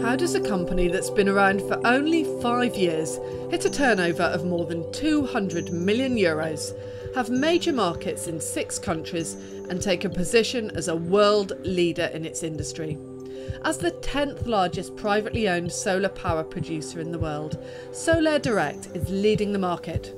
How does a company that's been around for only 5 years hit a turnover of more than 200 million euros, have major markets in 6 countries and take a position as a world leader in its industry? As the 10th largest privately owned solar power producer in the world, Solairedirect is leading the market.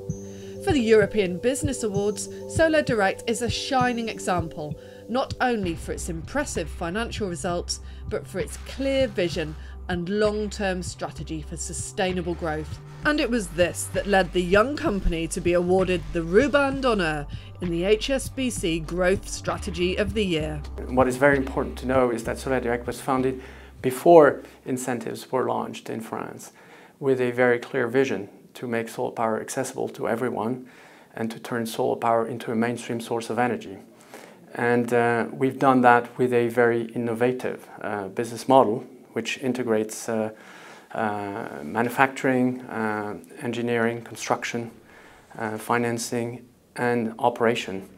For the European Business Awards, Solairedirect is a shining example, not only for its impressive financial results, but for its clear vision and long-term strategy for sustainable growth. And it was this that led the young company to be awarded the Ruban d'Honneur in the HSBC Growth Strategy of the Year. What is very important to know is that Solairedirect was founded before incentives were launched in France, with a very clear vision to make solar power accessible to everyone and to turn solar power into a mainstream source of energy. And we've done that with a very innovative business model, which integrates manufacturing, engineering, construction, financing, and operation.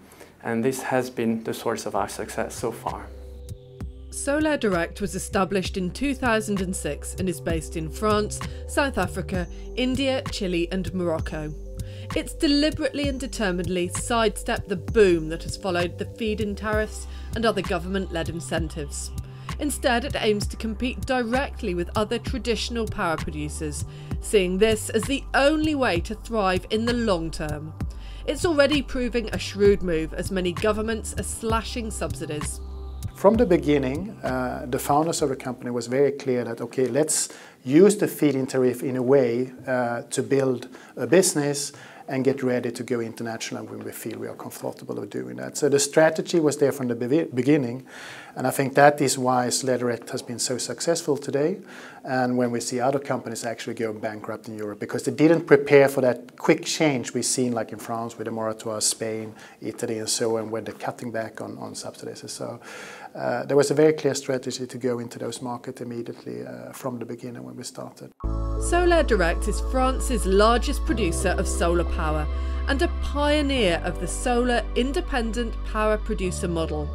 And this has been the source of our success so far. Solairedirect was established in 2006 and is based in France, South Africa, India, Chile and Morocco. It's deliberately and determinedly sidestepped the boom that has followed the feed-in tariffs and other government-led incentives. Instead, it aims to compete directly with other traditional power producers, seeing this as the only way to thrive in the long term. It's already proving a shrewd move, as many governments are slashing subsidies. From the beginning, the founders of the company was very clear that, okay, let's use the feed-in tariff in a way to build a business and get ready to go international when we feel we are comfortable with doing that. So the strategy was there from the beginning, and I think that is why Solairedirect has been so successful today, and when we see other companies actually go bankrupt in Europe, because they didn't prepare for that quick change we've seen, like in France with the moratorium, Spain, Italy and so on, when they're cutting back on subsidies. So there was a very clear strategy to go into those markets immediately from the beginning when we started. Solairedirect is France's largest producer of solar power and a pioneer of the solar independent power producer model.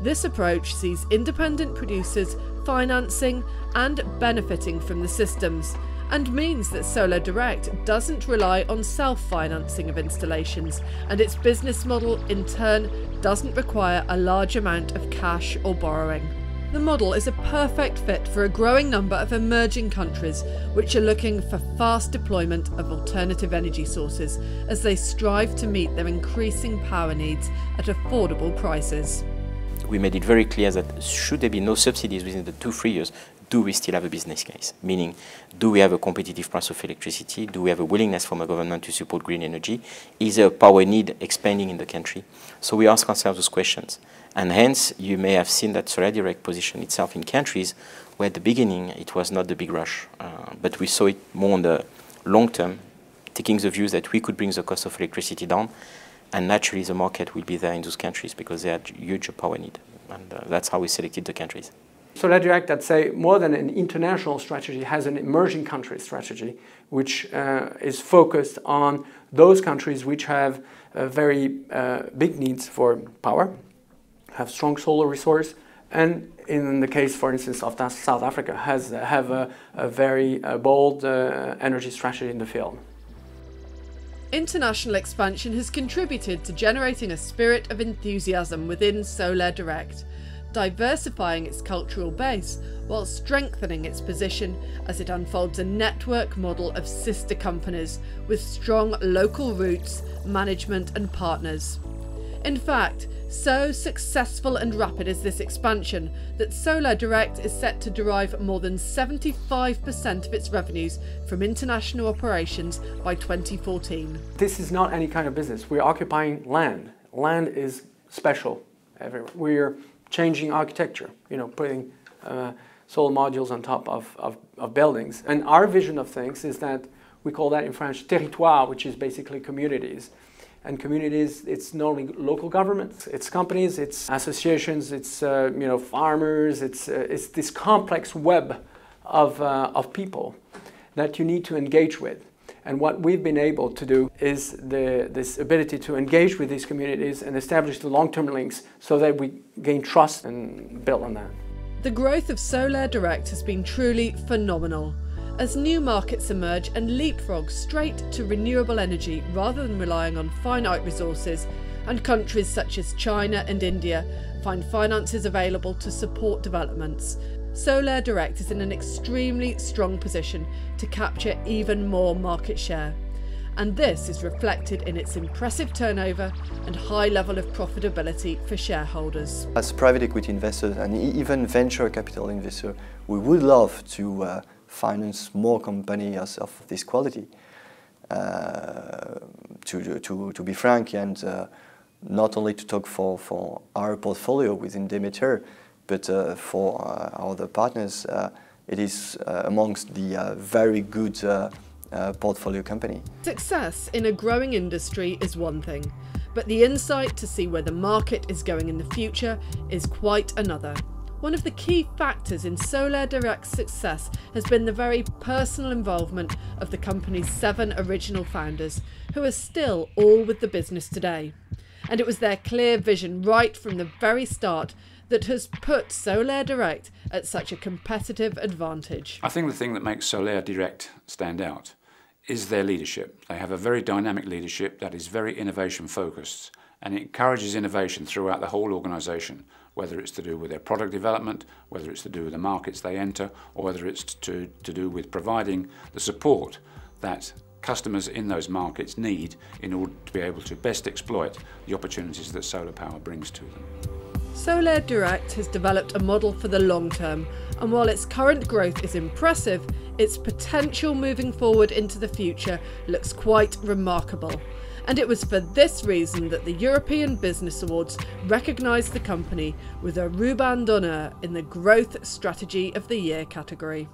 This approach sees independent producers financing and benefiting from the systems, and means that Solairedirect doesn't rely on self-financing of installations, and its business model in turn doesn't require a large amount of cash or borrowing. The model is a perfect fit for a growing number of emerging countries which are looking for fast deployment of alternative energy sources as they strive to meet their increasing power needs at affordable prices. We made it very clear that should there be no subsidies within the 2-3 years, do we still have a business case? Meaning, do we have a competitive price of electricity? Do we have a willingness from a government to support green energy? Is there a power need expanding in the country? So we ask ourselves those questions. And hence, you may have seen that Solairedirect positioned itself in countries where at the beginning it was not the big rush. But we saw it more on the long term, taking the view that we could bring the cost of electricity down, and naturally the market will be there in those countries because they had huge power need. And that's how we selected the countries. Solairedirect, I'd say, more than an international strategy, has an emerging country strategy, which is focused on those countries which have very big needs for power, have strong solar resource, and in the case, for instance, of South Africa, have a very bold energy strategy in the field. International expansion has contributed to generating a spirit of enthusiasm within Solairedirect, diversifying its cultural base while strengthening its position as it unfolds a network model of sister companies with strong local roots, management and partners. In fact, so successful and rapid is this expansion that Solairedirect is set to derive more than 75% of its revenues from international operations by 2014. This is not any kind of business. We're occupying land. Land is special everywhere. We're changing architecture, putting solar modules on top of buildings. And our vision of things is that we call that in French territoire, which is basically communities. And communities, it's not only local governments, it's companies, it's associations, it's farmers, it's this complex web of people that you need to engage with. And what we've been able to do is this ability to engage with these communities and establish the long-term links so that we gain trust and build on that. The growth of Solairedirect has been truly phenomenal, as new markets emerge and leapfrog straight to renewable energy rather than relying on finite resources, and countries such as China and India find finances available to support developments. Solairedirect is in an extremely strong position to capture even more market share, and this is reflected in its impressive turnover and high level of profitability for shareholders. As private equity investors and even venture capital investors, we would love to finance more companies of this quality. To be frank, and not only to talk for our portfolio within Demeter, but for our other partners, it is amongst the very good portfolio company. Success in a growing industry is one thing, but the insight to see where the market is going in the future is quite another. One of the key factors in Solairedirect's success has been the very personal involvement of the company's 7 original founders, who are still all with the business today. And it was their clear vision right from the very start that has put Solairedirect at such a competitive advantage. I think the thing that makes Solairedirect stand out is their leadership. They have a very dynamic leadership that is very innovation focused, and it encourages innovation throughout the whole organisation, whether it's to do with their product development, whether it's to do with the markets they enter, or whether it's to do with providing the support that customers in those markets need in order to be able to best exploit the opportunities that solar power brings to them. Solairedirect has developed a model for the long term, and while its current growth is impressive, its potential moving forward into the future looks quite remarkable. And it was for this reason that the European Business Awards recognised the company with a ruban d'honneur in the Growth Strategy of the Year category.